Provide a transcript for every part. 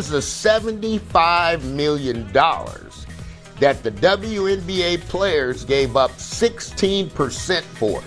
It's the $75 million that the WNBA players gave up 16% for.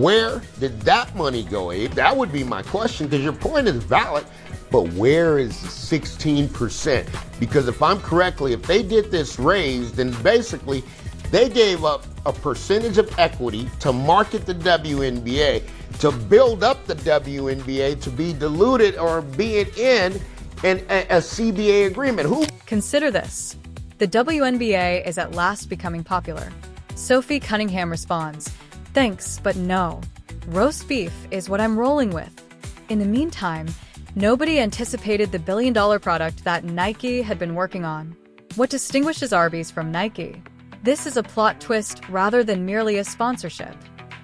Where did that money go, Abe? That would be my question, because your point is valid, but where is the 16%? Because if I'm correctly, if they did this raise, then basically they gave up a percentage of equity to market the WNBA, to build up the WNBA to be diluted or being in a CBA agreement. Consider this. The WNBA is at last becoming popular. Sophie Cunningham responds, "Thanks, but no. Roast beef is what I'm rolling with." In the meantime, nobody anticipated the billion-dollar product that Nike had been working on. What distinguishes Arby's from Nike? This is a plot twist rather than merely a sponsorship.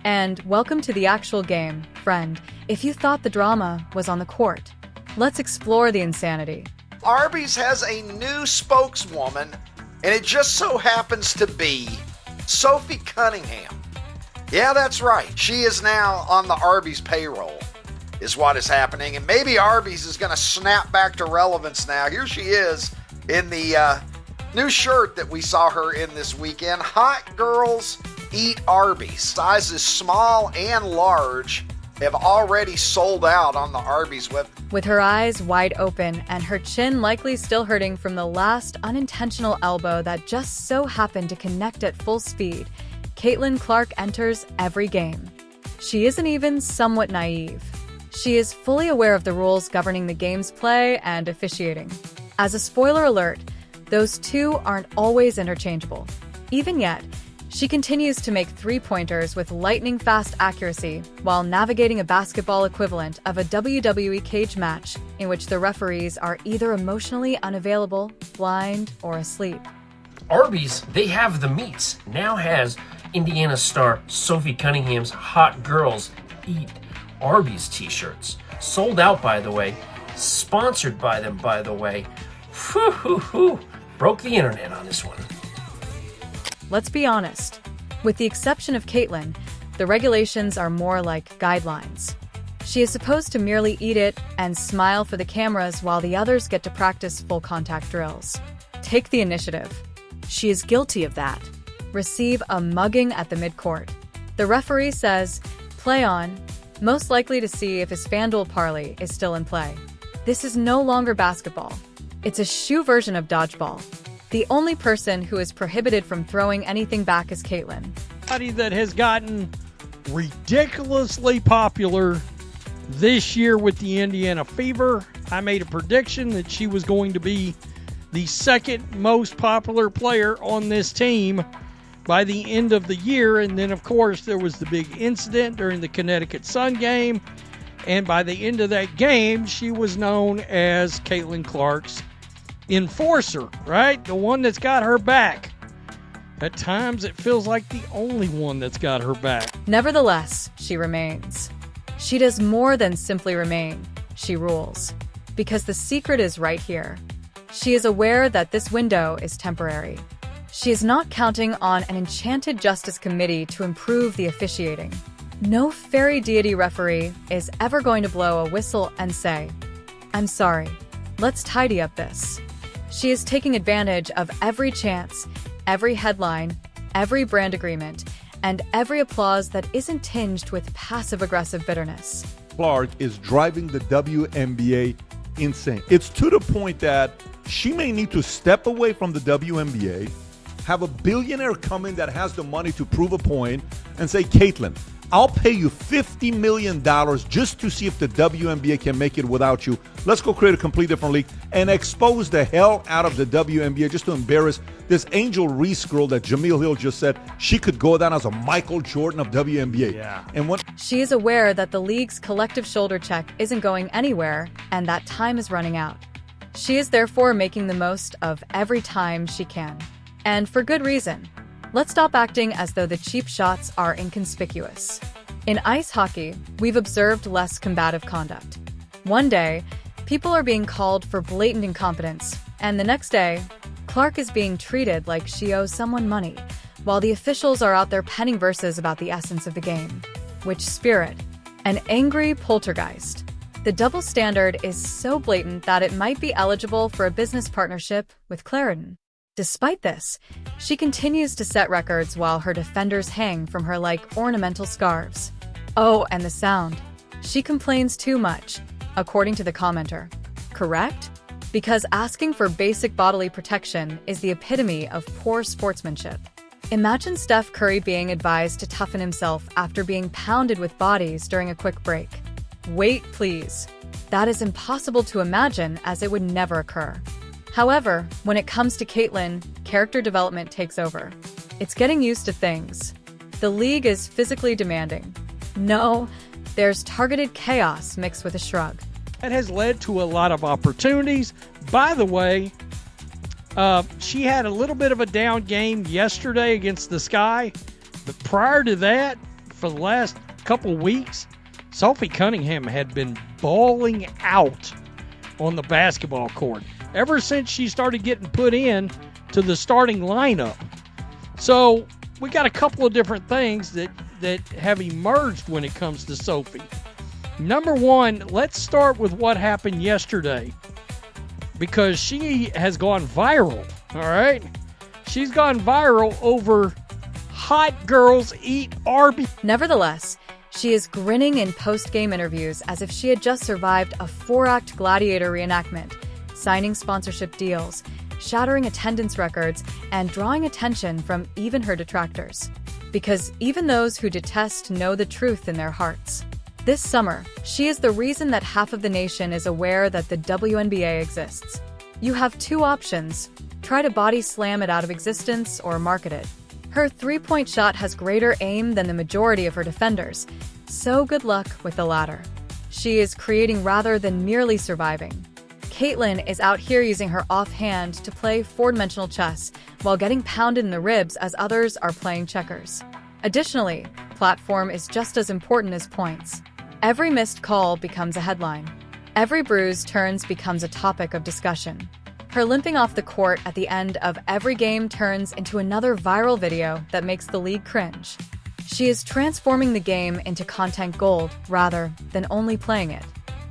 And welcome to the actual game, friend. If you thought the drama was on the court, let's explore the insanity. Arby's has a new spokeswoman, and it just so happens to be Sophie Cunningham. Yeah, that's right. She is now on the Arby's payroll, is what is happening. And maybe Arby's is going to snap back to relevance now. Here she is in the new shirt that we saw her in this weekend. Hot girls eat Arby's. Sizes small and large have already sold out on the Arby's web. With her eyes wide open and her chin likely still hurting from the last unintentional elbow that just so happened to connect at full speed, Caitlin Clark enters every game. She isn't even somewhat naive. She is fully aware of the rules governing the game's play and officiating. As a spoiler alert, those two aren't always interchangeable. Even yet, she continues to make three-pointers with lightning-fast accuracy while navigating a basketball equivalent of a WWE cage match in which the referees are either emotionally unavailable, blind, or asleep. Arby's, they have the meats, now has Indiana star Sophie Cunningham's Hot Girls Eat Arby's t-shirts. Sold out, by the way. Sponsored by them, by the way. Whew. Broke the internet on this one. Let's be honest. With the exception of Caitlin, the regulations are more like guidelines. She is supposed to merely eat it and smile for the cameras while the others get to practice full contact drills. Take the initiative. She is guilty of that. Receive a mugging at the midcourt. The referee says, "Play on," most likely to see if his FanDuel parlay is still in play. This is no longer basketball. It's a shoe version of dodgeball. The only person who is prohibited from throwing anything back is Caitlin. Somebody that has gotten ridiculously popular this year with the Indiana Fever. I made a prediction that she was going to be the second most popular player on this team by the end of the year. And then, of course, there was the big incident during the Connecticut Sun game. And by the end of that game, she was known as Caitlin Clark's enforcer, right? The one that's got her back. At times, it feels like the only one that's got her back. Nevertheless, she remains. She does more than simply remain. She rules. Because the secret is right here. She is aware that this window is temporary. She is not counting on an enchanted justice committee to improve the officiating. No fairy deity referee is ever going to blow a whistle and say, "I'm sorry, let's tidy up this." She is taking advantage of every chance, every headline, every brand agreement, and every applause that isn't tinged with passive-aggressive bitterness. Clark is driving the WNBA insane. It's to the point that she may need to step away from the WNBA, have a billionaire come in that has the money to prove a point, and say, "Caitlin, I'll pay you $50 million just to see if the WNBA can make it without you. Let's go create a complete different league," and expose the hell out of the WNBA just to embarrass this Angel Reese girl that Jameel Hill just said she could go down as a Michael Jordan of WNBA. Yeah. And when She is aware that the league's collective shoulder check isn't going anywhere and that time is running out. She is therefore making the most of every time she can. And for good reason. Let's stop acting as though the cheap shots are inconspicuous. In ice hockey, we've observed less combative conduct. One day, people are being called for blatant incompetence, and the next day, Clark is being treated like she owes someone money, while the officials are out there penning verses about the essence of the game. Which spirit? An angry poltergeist. The double standard is so blatant that it might be eligible for a business partnership with Clarendon. Despite this, she continues to set records while her defenders hang from her like ornamental scarves. Oh, and the sound. She complains too much, according to the commenter. Correct? Because asking for basic bodily protection is the epitome of poor sportsmanship. Imagine Steph Curry being advised to toughen himself after being pounded with bodies during a quick break. Wait, please. That is impossible to imagine, as it would never occur. However, when it comes to Caitlyn, character development takes over. It's getting used to things. The league is physically demanding. No, there's targeted chaos mixed with a shrug. That has led to a lot of opportunities. By the way, she had a little bit of a down game yesterday against the Sky, but prior to that, for the last couple weeks, Sophie Cunningham had been balling out on the basketball court ever since she started getting put in to the starting lineup. So we got a couple of different things that have emerged when it comes to Sophie. Number one, let's start with what happened yesterday, because she has gone viral, all right? She's gone viral over hot girls eat Arby. Nevertheless, she is grinning in post-game interviews as if she had just survived a 4-act gladiator reenactment, signing sponsorship deals, shattering attendance records, and drawing attention from even her detractors. Because even those who detest know the truth in their hearts. This summer, she is the reason that half of the nation is aware that the WNBA exists. You have two options: try to body slam it out of existence or market it. Her three-point shot has greater aim than the majority of her defenders, so good luck with the latter. She is creating rather than merely surviving. Caitlyn is out here using her offhand to play four-dimensional chess while getting pounded in the ribs as others are playing checkers. Additionally, platform is just as important as points. Every missed call becomes a headline. Every bruised turns becomes a topic of discussion. Her limping off the court at the end of every game turns into another viral video that makes the league cringe. She is transforming the game into content gold rather than only playing it.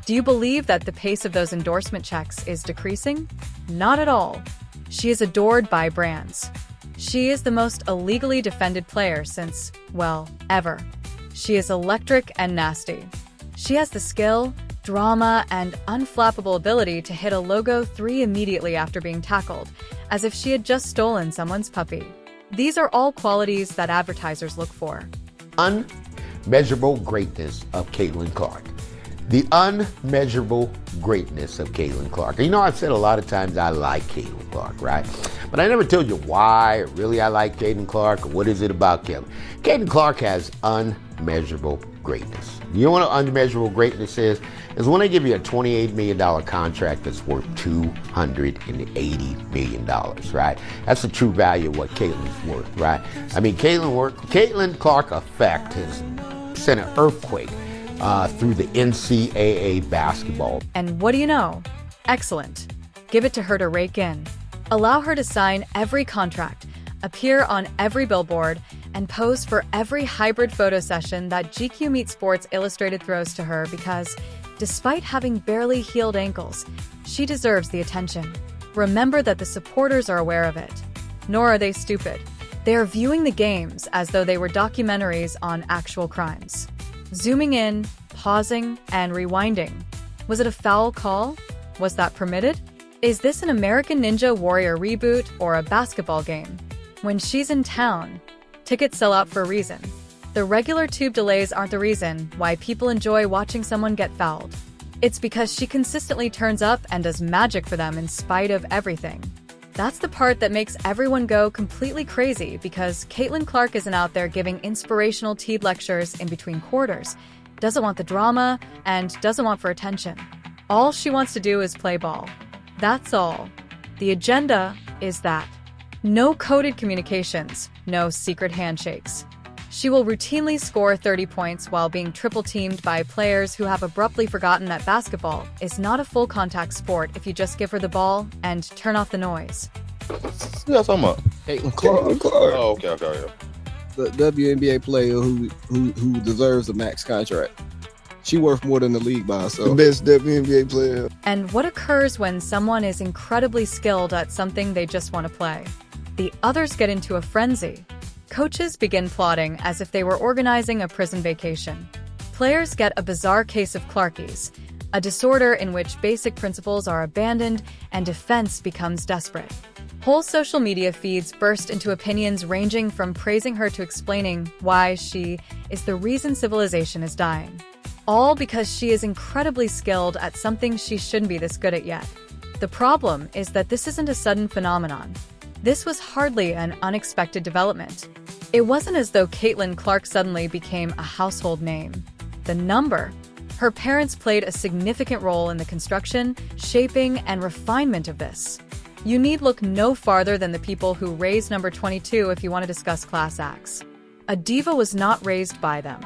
Do you believe that the pace of those endorsement checks is decreasing? Not at all. She is adored by brands. She is the most illegally defended player since, well, ever. She is electric and nasty. She has the skill, drama, and unflappable ability to hit a logo 3 immediately after being tackled, as if she had just stolen someone's puppy. These are all qualities that advertisers look for. Unmeasurable greatness of Caitlin Clark. The unmeasurable greatness of Caitlin Clark. You know, I've said a lot of times I like Caitlin Clark, right? But I never told you why or really I like Caitlin Clark or what is it about Caitlin. Caitlin Clark has unmeasurable greatness. You know what unmeasurable greatness is? Is when they give you a $28 million contract that's worth $280 million, right? That's the true value of what Caitlin's worth, right? I mean, Caitlin Clark effect has sent an earthquake through the NCAA basketball. And what do you know? Excellent. Give it to her to rake in. Allow her to sign every contract, appear on every billboard, and pose for every hybrid photo session that GQ Meet Sports Illustrated throws to her because, despite having barely healed ankles, she deserves the attention. Remember that the supporters are aware of it. Nor are they stupid. They are viewing the games as though they were documentaries on actual crimes. Zooming in, pausing, and rewinding. Was it a foul call? Was that permitted? Is this an American Ninja Warrior reboot or a basketball game? When she's in town, tickets sell out for a reason. The regular tube delays aren't the reason why people enjoy watching someone get fouled. It's because she consistently turns up and does magic for them in spite of everything. That's the part that makes everyone go completely crazy because Caitlin Clark isn't out there giving inspirational teed lectures in between quarters, doesn't want the drama, and doesn't want for attention. All she wants to do is play ball. That's all. The agenda is that. No coded communications, no secret handshakes. She will routinely score 30 points while being triple-teamed by players who have abruptly forgotten that basketball is not a full-contact sport if you just give her the ball and turn off the noise. Yeah, talking about Caitlin Clark. Oh, okay. The WNBA player who deserves a max contract. She worth more than the league by herself. The best WNBA player. And what occurs when someone is incredibly skilled at something they just want to play? The others get into a frenzy. Coaches begin plotting as if they were organizing a prison vacation. Players get a bizarre case of Clarkies, a disorder in which basic principles are abandoned and defense becomes desperate. Whole social media feeds burst into opinions ranging from praising her to explaining why she is the reason civilization is dying. All because she is incredibly skilled at something she shouldn't be this good at yet. The problem is that this isn't a sudden phenomenon. This was hardly an unexpected development. It wasn't as though Caitlin Clark suddenly became a household name. The number. Her parents played a significant role in the construction, shaping, and refinement of this. You need look no farther than the people who raised number 22 if you want to discuss class acts. A diva was not raised by them.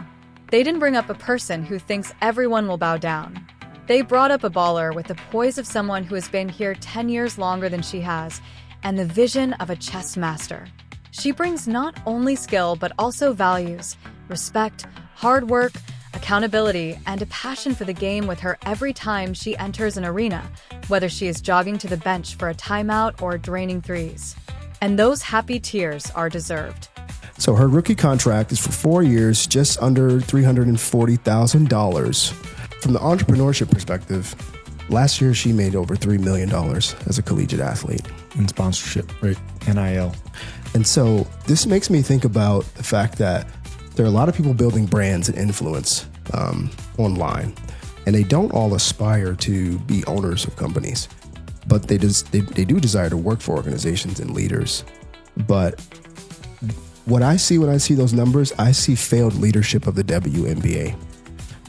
They didn't bring up a person who thinks everyone will bow down. They brought up a baller with the poise of someone who has been here 10 years longer than she has, and the vision of a chess master. She brings not only skill but also values, respect, hard work, accountability, and a passion for the game with her every time she enters an arena, whether she is jogging to the bench for a timeout or draining threes. And those happy tears are deserved. So her rookie contract is for 4 years, just under $340,000. From the entrepreneurship perspective, last year she made over $3 million as a collegiate athlete. In sponsorship, right? NIL. And so this makes me think about the fact that there are a lot of people building brands and influence online, and they don't all aspire to be owners of companies, but they do desire to work for organizations and leaders. But what I see when I see those numbers, I see failed leadership of the WNBA.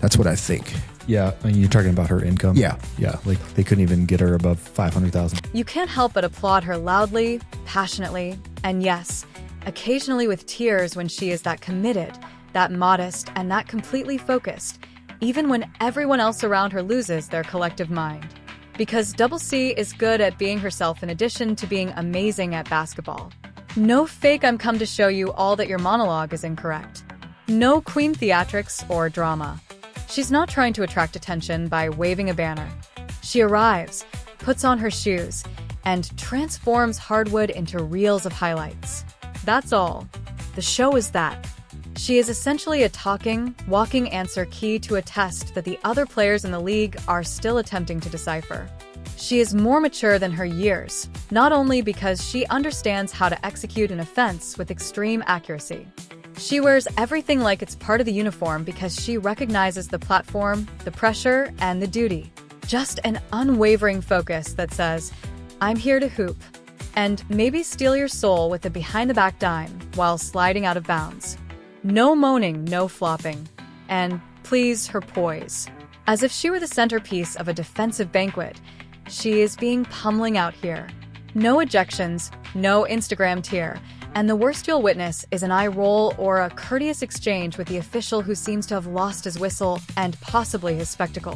That's what I think. Yeah, and you're talking about her income? Yeah. Yeah, like they couldn't even get her above $500,000. You can't help but applaud her loudly, passionately, and yes, occasionally with tears when she is that committed, that modest, and that completely focused, even when everyone else around her loses their collective mind. Because Double C is good at being herself in addition to being amazing at basketball. No fake I'm come to show you all that your monologue is incorrect. No queen theatrics or drama. She's not trying to attract attention by waving a banner. She arrives, puts on her shoes, and transforms hardwood into reels of highlights. That's all. The show is that. She is essentially a talking, walking answer key to a test that the other players in the league are still attempting to decipher. She is more mature than her years, not only because she understands how to execute an offense with extreme accuracy. She wears everything like it's part of the uniform because she recognizes the platform, the pressure, and the duty. Just an unwavering focus that says, I'm here to hoop, and maybe steal your soul with a behind-the-back dime while sliding out of bounds. No moaning, no flopping, and please, her poise. As if she were the centerpiece of a defensive banquet, she is being pummeling out here. No ejections, no Instagram tear, and the worst you'll witness is an eye roll or a courteous exchange with the official who seems to have lost his whistle and possibly his spectacles.